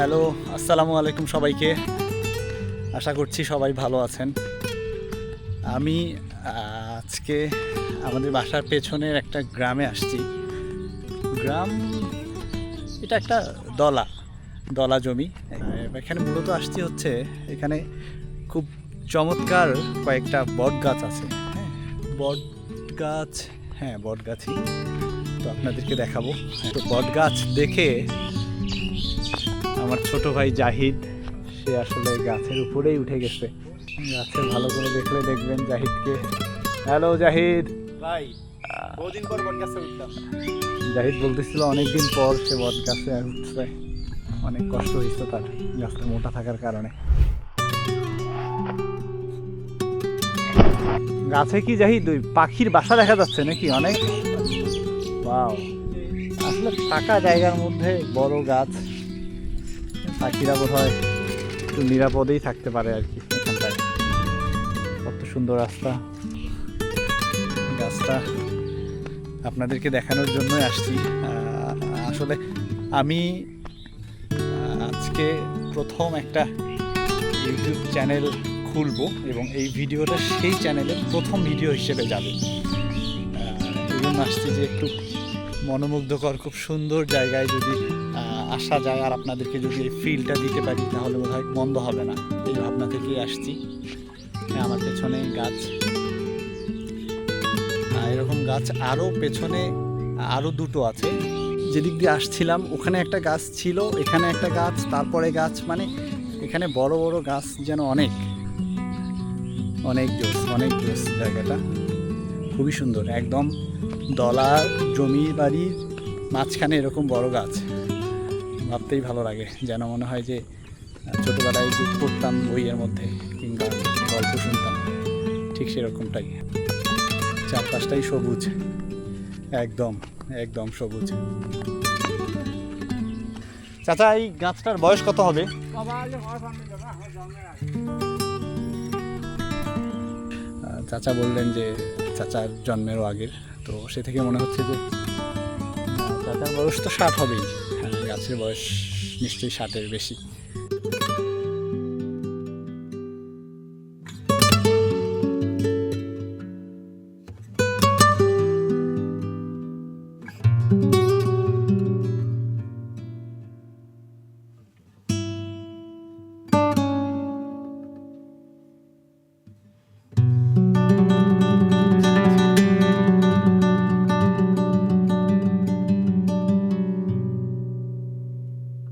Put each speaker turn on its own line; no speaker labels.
Hello, আসসালামু আলাইকুম সবাইকে। আশা করছি সবাই ভালো আছেন। আমি আজকে আমাদের বাসার পেছনের একটা গ্রামে আসছি। গ্রাম এটা একটা দলা দলা জমি। এখানে মূলত আসছি হচ্ছে এখানে খুব চমৎকার কয়েকটা বট গাছ আছে। হ্যাঁ, বট গাছ, হ্যাঁ বট গাছই তো আপনাদেরকে দেখাবো। তো বট গাছ দেখে আমার ছোট ভাই জাহিদ, সে আসলে গাছের উপরেই উঠে গেছে। গাছের ভালো করে দেখলে দেখবেন জাহিদকে। হ্যালো জাহিদ
ভাই, বহুদিন পর বট গাছে উঠলাম।
জাহিদ বলতেছিল অনেকদিন পর সে বট গাছে উঠছে, অনেক কষ্ট হয়েছে তার গাছটা মোটা থাকার কারণে। গাছে কি জাহিদ ওই পাখির বাসা দেখা যাচ্ছে নাকি? অনেক ওয়াও, আসলে ফাঁকা জায়গার মধ্যে বড় গাছ, পাখিরা বোধ হয় একটু নিরাপদেই থাকতে পারে আর কি এখানটায়। কত সুন্দর রাস্তা। গাছটা আপনাদেরকে দেখানোর জন্যই আসছি। আসলে আমি আজকে প্রথম একটা ইউটিউব চ্যানেল খুলবো এবং এই ভিডিওটা সেই চ্যানেলের প্রথম ভিডিও হিসেবে যাবে। এই জন্য আসছি যে একটু মনোমুগ্ধকর খুব সুন্দর জায়গায় যদি আসা যায় আর আপনাদেরকে যদি এই ফিলটা দিতে পারি তাহলে বোধহয় মন্দ হবে না, এই ভাবনা থেকেই আসছি। আমার পেছনে গাছ, এরকম গাছ আরও পেছনে আরও দুটো আছে। যেদিক দিয়ে আসছিলাম ওখানে একটা গাছ ছিল, এখানে একটা গাছ, তারপরে গাছ, মানে এখানে বড় বড় গাছ যেন অনেক অনেক জোস জায়গাটা খুবই সুন্দর। একদম দলা জমি বাড়ির মাঝখানে এরকম বড় গাছ ভাবতেই ভালো লাগে, যেন মনে হয় যে ছোটোবেলায় যে পড়তাম বইয়ের মধ্যে কিংবা গল্প শুনতাম, ঠিক সেরকমটাই। চারপাশটাই সবুজ, একদম একদম সবুজ। চাচা, এই গাছটার বয়স কত হবে? চাচা বললেন যে চাচার জন্মেরও আগের, তো সে থেকে মনে হচ্ছে যে চাচার বয়স তো 60 হবেই। হ্যাঁ, গাছের বয়স নিশ্চয়ই 60-এর বেশি।